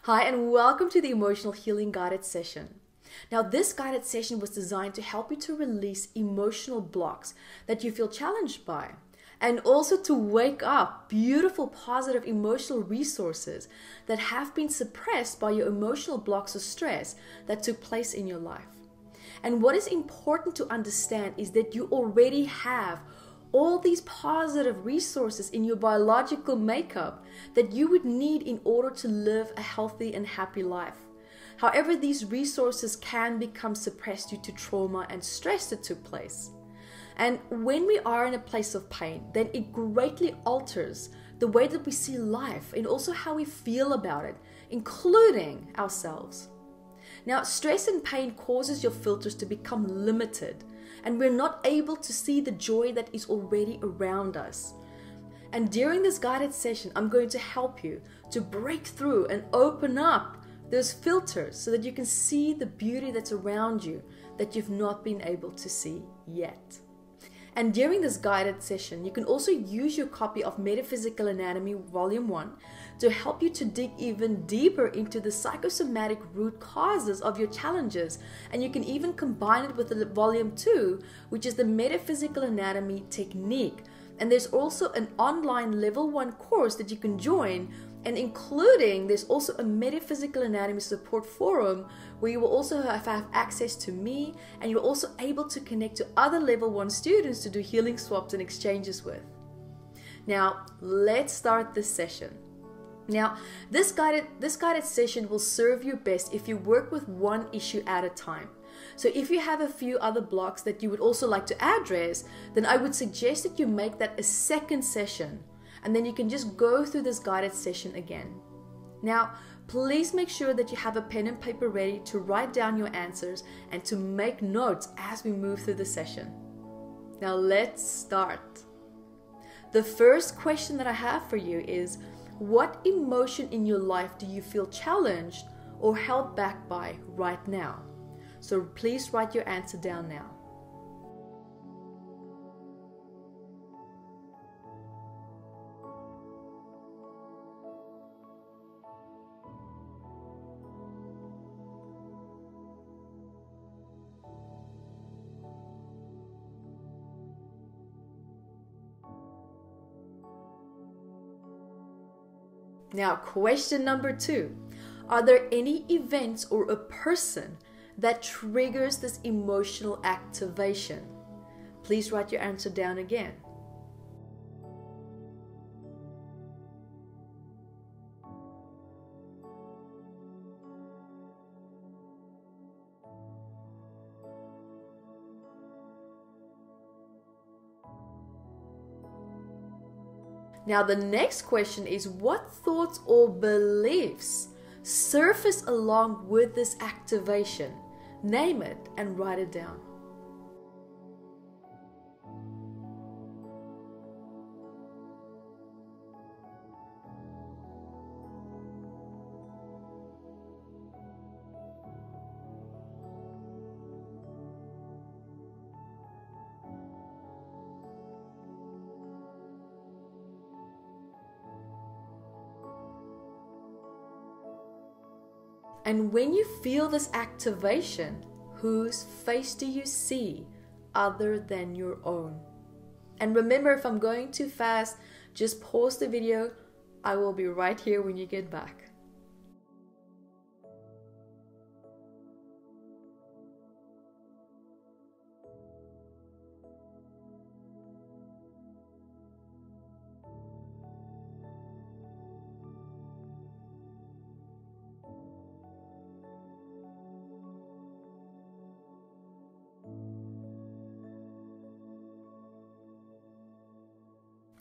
Hi, and welcome to the Emotional Healing Guided Session. Now, this guided session was designed to help you to release emotional blocks that you feel challenged by, and also to wake up beautiful, positive emotional resources that have been suppressed by your emotional blocks of stress that took place in your life. And what is important to understand is that you already have all these positive resources in your biological makeup that you would need in order to live a healthy and happy life. However, these resources can become suppressed due to trauma and stress that took place. And when we are in a place of pain, then it greatly alters the way that we see life and also how we feel about it, including ourselves. Now, stress and pain causes your filters to become limited, and we're not able to see the joy that is already around us. And during this guided session, I'm going to help you to break through and open up those filters so that you can see the beauty that's around you that you've not been able to see yet. And during this guided session, you can also use your copy of Metaphysical Anatomy Volume 1 to help you to dig even deeper into the psychosomatic root causes of your challenges. And you can even combine it with the Volume 2, which is the Metaphysical Anatomy Technique. And there's also an online Level 1 course that you can join, and including there's also a Metaphysical Anatomy support forum where you will also have access to me, and you're also able to connect to other Level 1 students to do healing swaps and exchanges with. Now, let's start this session. Now, this guided session will serve you best if you work with one issue at a time. So if you have a few other blocks that you would also like to address, then I would suggest that you make that a second session, and then you can just go through this guided session again. Now, please make sure that you have a pen and paper ready to write down your answers and to make notes as we move through the session. Now, let's start. The first question that I have for you is, what emotion in your life do you feel challenged or held back by right now? So please write your answer down now. Now, question number 2. Are there any events or a person that triggers this emotional activation? Please write your answer down again. Now, the next question is, what thoughts or beliefs surface along with this activation? Name it and write it down. And when you feel this activation, whose face do you see other than your own? And remember, if I'm going too fast, just pause the video. I will be right here when you get back.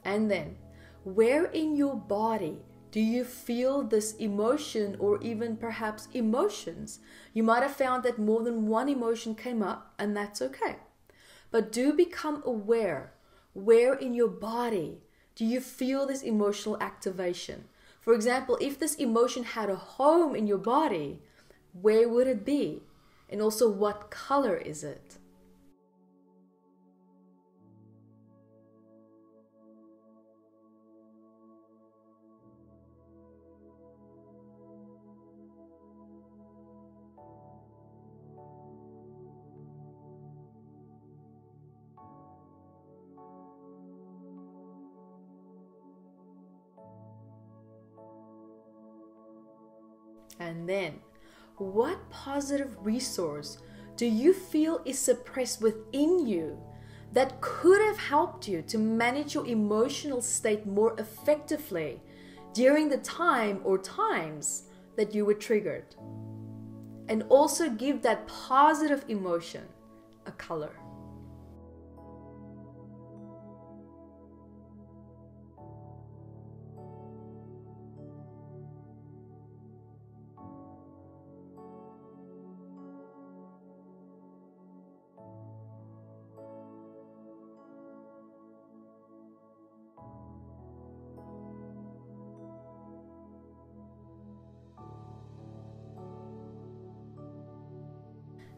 And then, where in your body do you feel this emotion, or even perhaps emotions? You might have found that more than one emotion came up, and that's okay. But do become aware, where in your body do you feel this emotional activation? For example, if this emotion had a home in your body, where would it be? And also, what color is it? And then, what positive resource do you feel is suppressed within you that could have helped you to manage your emotional state more effectively during the time or times that you were triggered? And also give that positive emotion a color.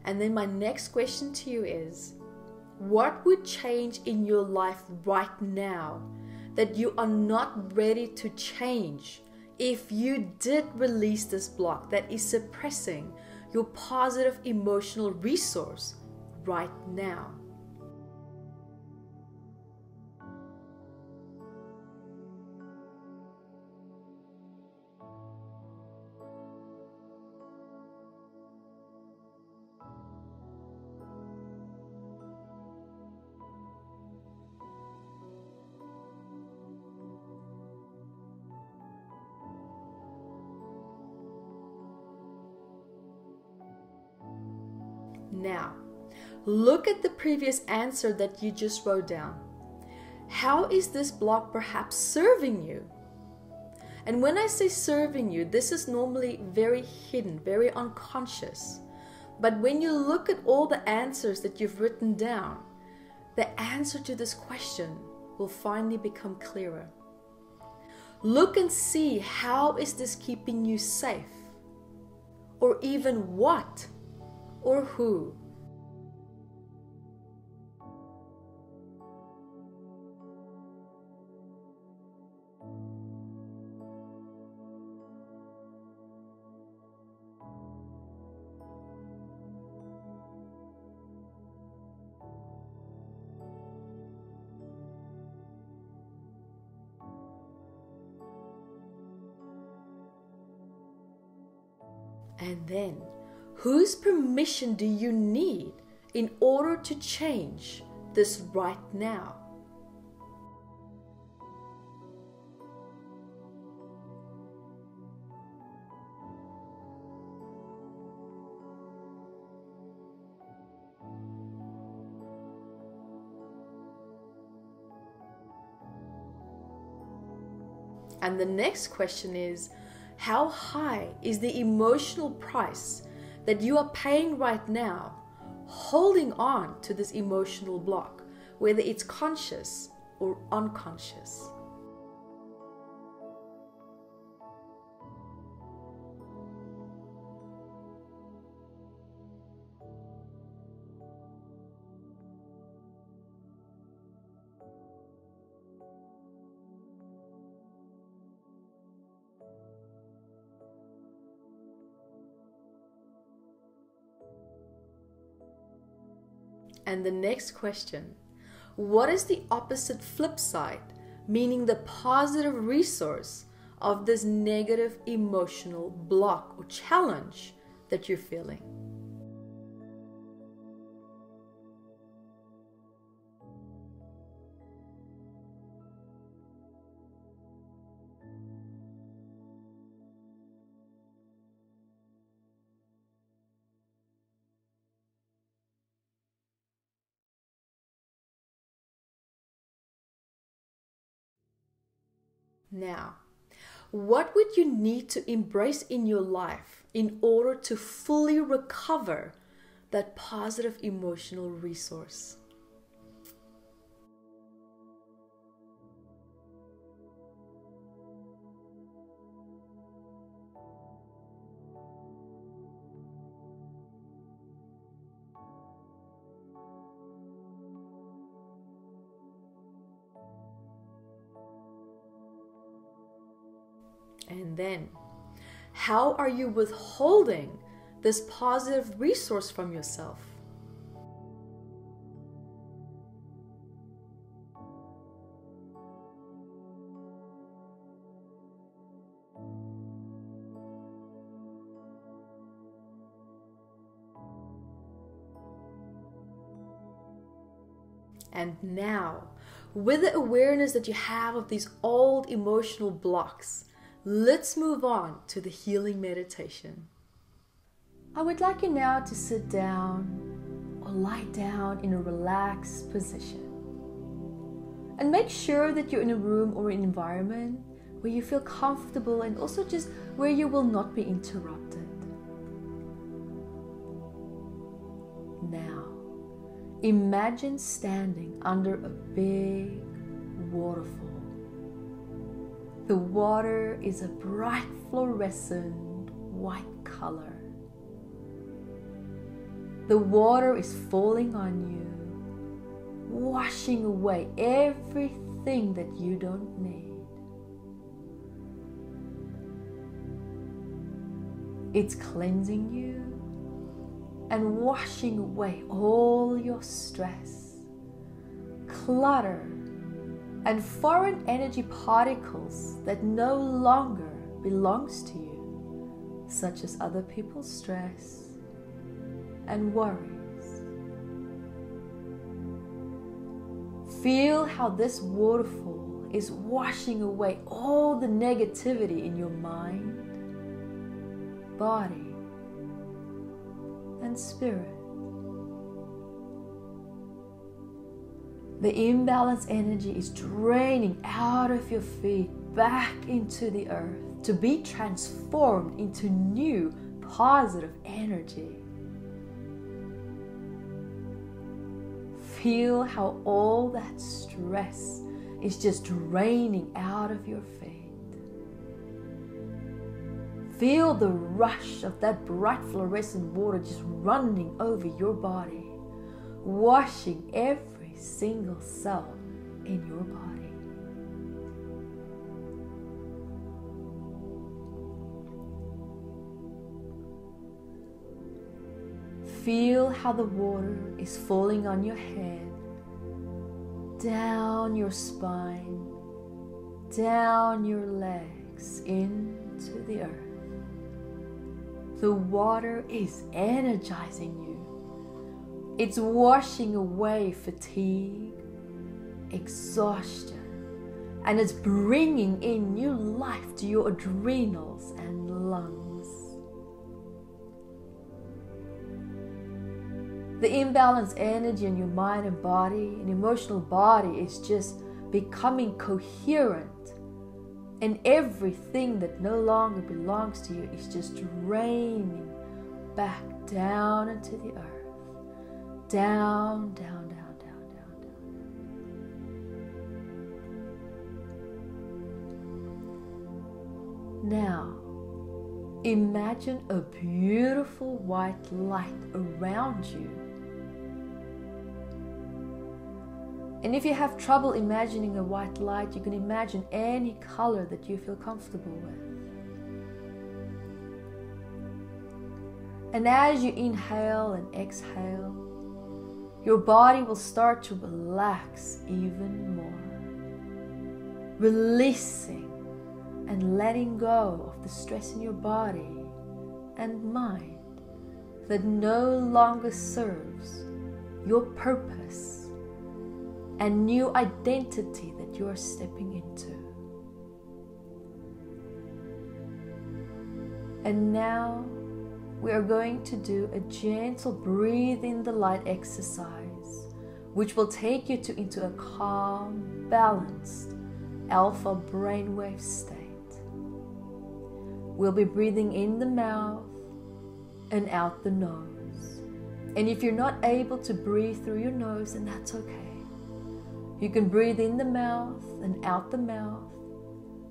And then my next question to you is, what would change in your life right now that you are not ready to change if you did release this block that is suppressing your positive emotional resource right now? Now, look at the previous answer that you just wrote down. How is this block perhaps serving you? And when I say serving you, this is normally very hidden, very unconscious. But when you look at all the answers that you've written down, the answer to this question will finally become clearer. Look and see, how is this keeping you safe? Or even what? Or who? And then, whose permission do you need in order to change this right now? And the next question is, how high is the emotional price that you are paying right now, holding on to this emotional block, whether it's conscious or unconscious? And the next question, what is the opposite flip side, meaning the positive resource of this negative emotional block or challenge that you're feeling? Now, what would you need to embrace in your life in order to fully recover that positive emotional resource? And then, how are you withholding this positive resource from yourself? And now, with the awareness that you have of these old emotional blocks, let's move on to the healing meditation. I would like you now to sit down or lie down in a relaxed position. And make sure that you're in a room or an environment where you feel comfortable and also just where you will not be interrupted. Now, imagine standing under a big waterfall. The water is a bright fluorescent white color. The water is falling on you, washing away everything that you don't need. It's cleansing you and washing away all your stress, clutter, and foreign energy particles that no longer belongs to you, such as other people's stress and worries. Feel how this waterfall is washing away all the negativity in your mind, body, and spirit. The imbalanced energy is draining out of your feet back into the earth to be transformed into new positive energy. Feel how all that stress is just draining out of your feet. Feel the rush of that bright fluorescent water just running over your body, washing every single cell in your body. Feel how the water is falling on your head, down your spine, down your legs, into the earth. The water is energizing you. It's washing away fatigue, exhaustion, and it's bringing in new life to your adrenals and lungs. The imbalanced energy in your mind and body and emotional body is just becoming coherent, and everything that no longer belongs to you is just draining back down into the earth. Down, down, down, down, down, down. Now, imagine a beautiful white light around you. And if you have trouble imagining a white light, you can imagine any color that you feel comfortable with. And as you inhale and exhale, your body will start to relax even more, releasing and letting go of the stress in your body and mind that no longer serves your purpose and new identity that you are stepping into. And now we are going to do a gentle breathe in the light exercise, which will take you into a calm, balanced alpha brainwave state. We'll be breathing in the mouth and out the nose. And if you're not able to breathe through your nose, then that's okay. You can breathe in the mouth and out the mouth,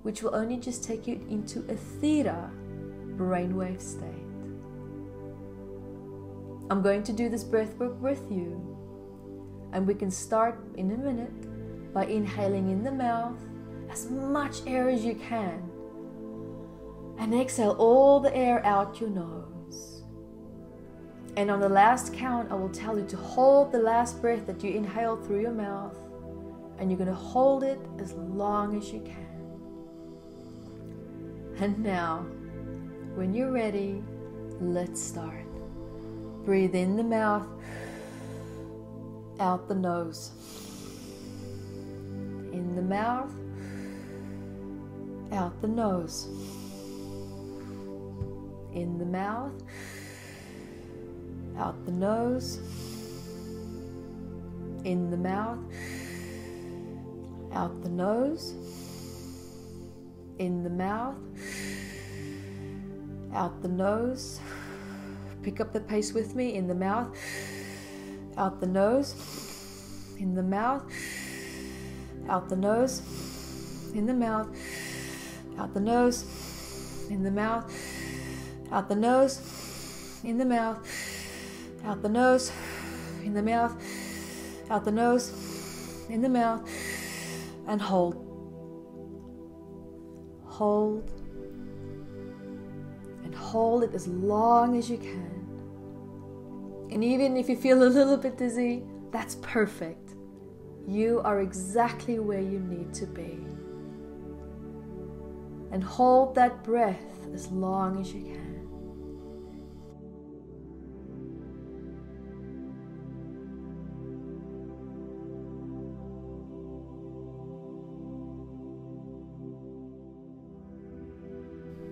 which will only just take you into a theta brainwave state. I'm going to do this breath work with you, and we can start in a minute by inhaling in the mouth as much air as you can, and exhale all the air out your nose. And on the last count, I will tell you to hold the last breath that you inhale through your mouth, and you're going to hold it as long as you can. And now, when you're ready, let's start. Breathe in the mouth, out the nose. In the mouth, out the nose. In the mouth, out the nose. In the mouth, out the nose. In the mouth, out the nose. Pick up the pace with me. In the mouth, out the nose. In the mouth, out the nose. In the mouth, out the nose. In the mouth, out the nose. In the mouth, out the nose. In the mouth, out the nose. In the mouth. And hold. Hold. And hold it as long as you can. And even if you feel a little bit dizzy, that's perfect. You are exactly where you need to be. And hold that breath as long as you can.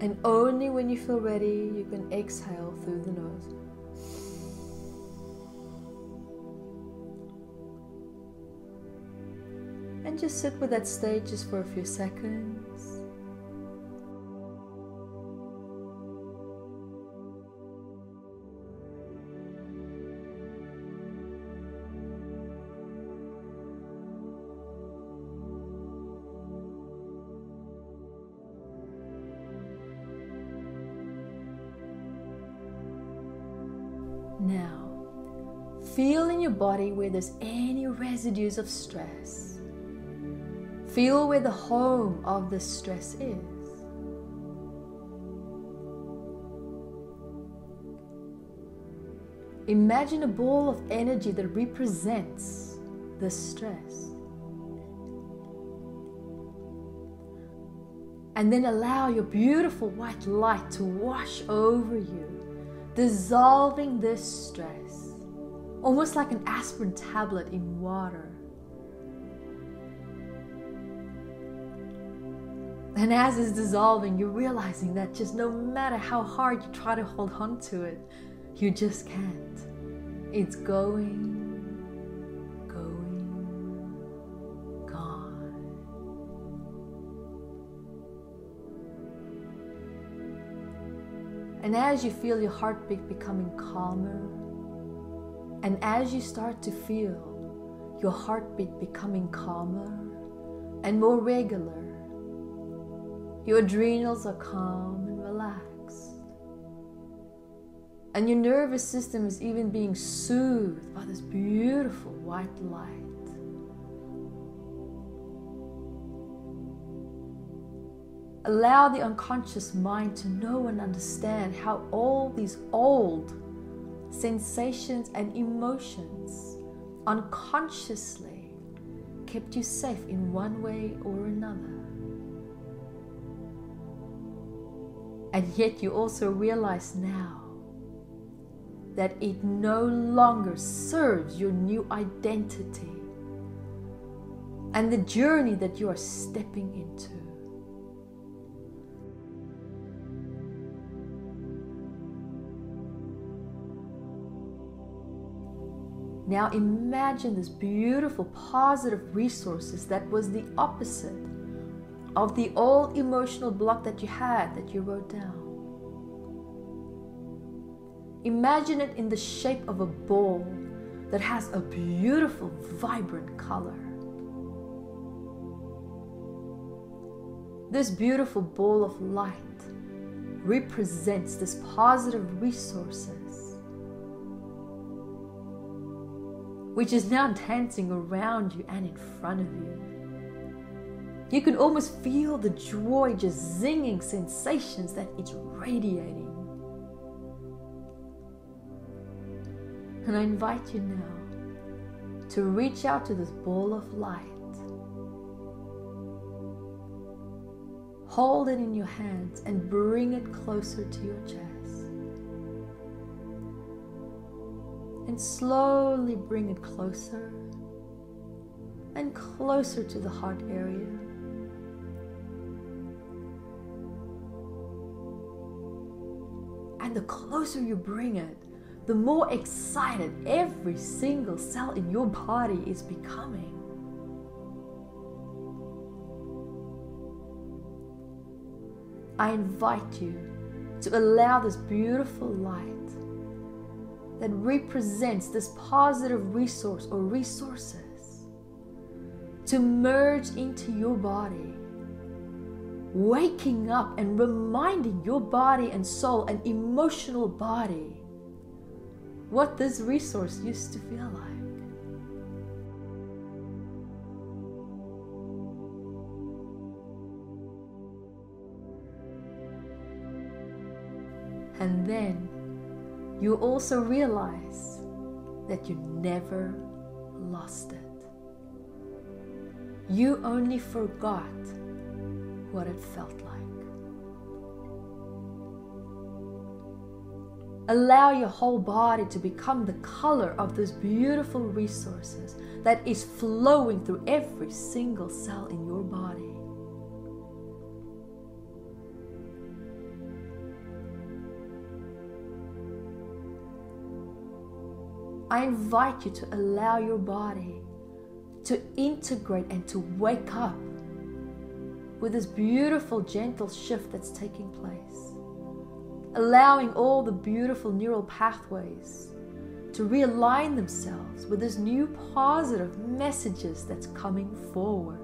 And only when you feel ready, you can exhale through the nose. And just sit with that state just for a few seconds. Now, feel in your body where there's any residues of stress. Feel where the home of the stress is. Imagine a ball of energy that represents the stress. And then allow your beautiful white light to wash over you, dissolving this stress, almost like an aspirin tablet in water. And as it's dissolving, you're realizing that just no matter how hard you try to hold on to it, you just can't. It's going, gone. And as you feel your heartbeat becoming calmer, and as you start to feel your heartbeat becoming calmer and more regular, your adrenals are calm and relaxed. And your nervous system is even being soothed by this beautiful white light. Allow the unconscious mind to know and understand how all these old sensations and emotions unconsciously kept you safe in one way or another. And yet you also realize now that it no longer serves your new identity and the journey that you are stepping into. Now imagine this beautiful positive resources that was the opposite of the old emotional block that you had that you wrote down. Imagine it in the shape of a ball that has a beautiful, vibrant color. This beautiful ball of light represents this positive resources, which is now dancing around you and in front of you. You can almost feel the joy, just zinging sensations that it's radiating. And I invite you now to reach out to this ball of light. Hold it in your hands and bring it closer to your chest. And slowly bring it closer and closer to the heart area. And the closer you bring it, the more excited every single cell in your body is becoming. I invite you to allow this beautiful light that represents this positive resource or resources to merge into your body, waking up and reminding your body and soul and emotional body what this resource used to feel like. And then you also realize that you never lost it. You only forgot what it felt like. Allow your whole body to become the color of those beautiful resources that is flowing through every single cell in your body. I invite you to allow your body to integrate and to wake up with this beautiful, gentle shift that's taking place. Allowing all the beautiful neural pathways to realign themselves with this new positive messages that's coming forward.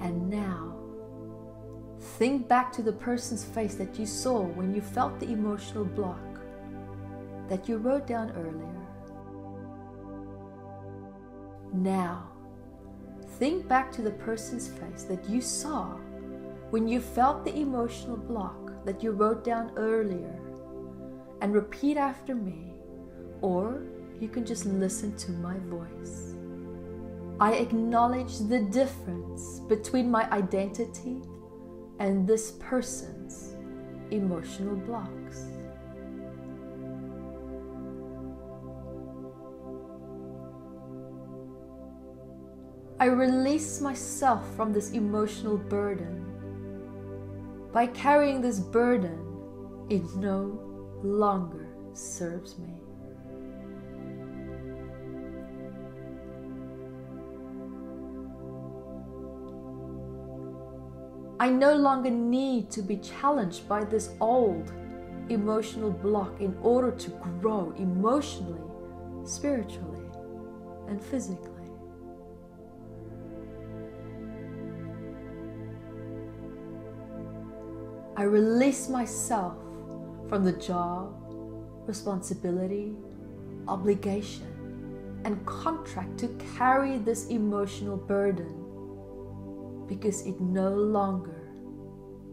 And now, think back to the person's face that you saw when you felt the emotional block that you wrote down earlier. Now, think back to the person's face that you saw when you felt the emotional block that you wrote down earlier, and repeat after me, or you can just listen to my voice. I acknowledge the difference between my identity and this person's emotional blocks. I release myself from this emotional burden. By carrying this burden, it no longer serves me. I no longer need to be challenged by this old emotional block in order to grow emotionally, spiritually, and physically. I release myself from the job, responsibility, obligation, and contract to carry this emotional burden, because it no longer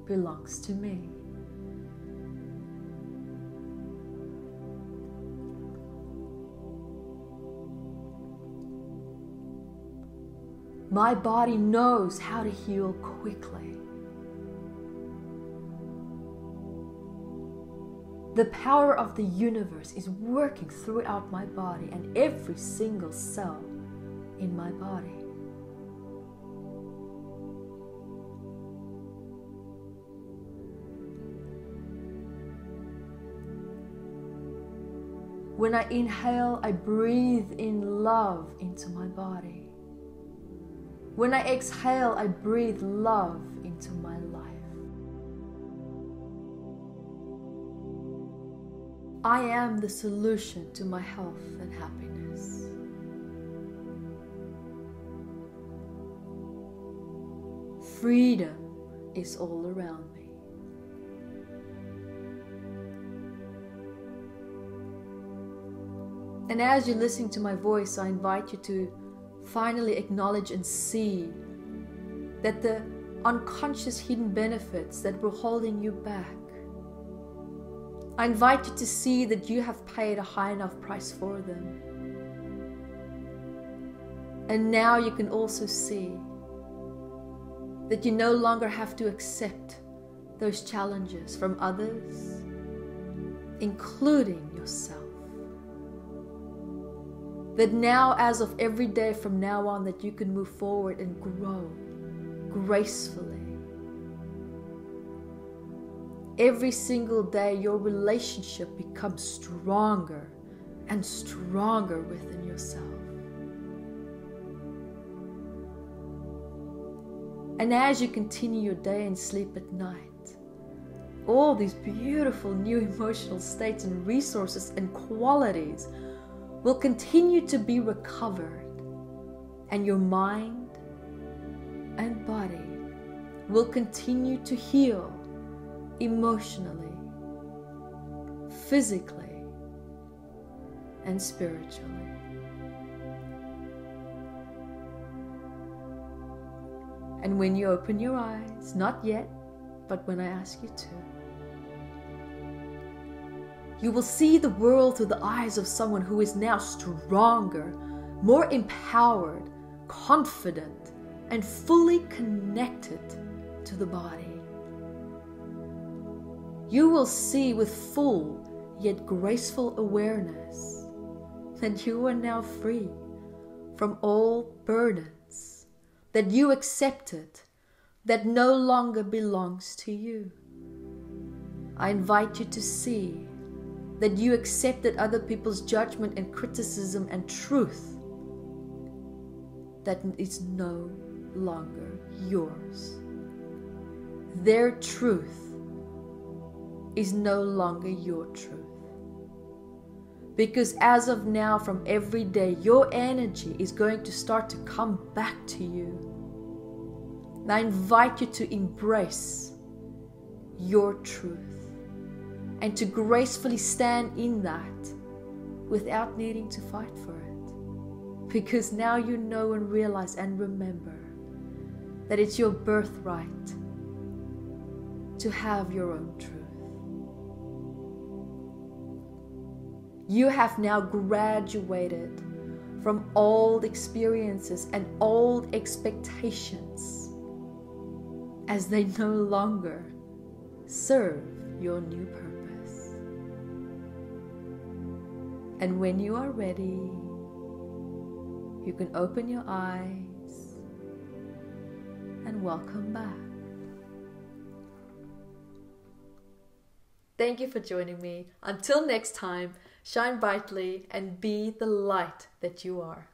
belongs to me. My body knows how to heal quickly. The power of the universe is working throughout my body and every single cell in my body. When I inhale, I breathe in love into my body. When I exhale, I breathe love into my life. I am the solution to my health and happiness. Freedom is all around me. And as you're listening to my voice, I invite you to finally acknowledge and see that the unconscious hidden benefits that were holding you back, I invite you to see that you have paid a high enough price for them. And now you can also see that you no longer have to accept those challenges from others, including yourself. That now, as of every day from now on, that you can move forward and grow gracefully. Every single day, your relationship becomes stronger and stronger within yourself. And as you continue your day and sleep at night, all these beautiful new emotional states and resources and qualities will continue to be recovered, and your mind and body will continue to heal emotionally, physically, and spiritually. And when you open your eyes, not yet, but when I ask you to, you will see the world through the eyes of someone who is now stronger, more empowered, confident, and fully connected to the body. You will see with full yet graceful awareness that you are now free from all burdens that you accepted that no longer belongs to you. I invite you to see that you accepted other people's judgment and criticism and truth that is no longer yours. Their truth is no longer your truth. Because as of now, from every day, your energy is going to start to come back to you. And I invite you to embrace your truth and to gracefully stand in that without needing to fight for it. Because now you know and realize and remember that it's your birthright to have your own truth. You have now graduated from old experiences and old expectations, as they no longer serve your new purpose. And when you are ready, you can open your eyes and welcome back. Thank you for joining me. Until next time, shine brightly and be the light that you are.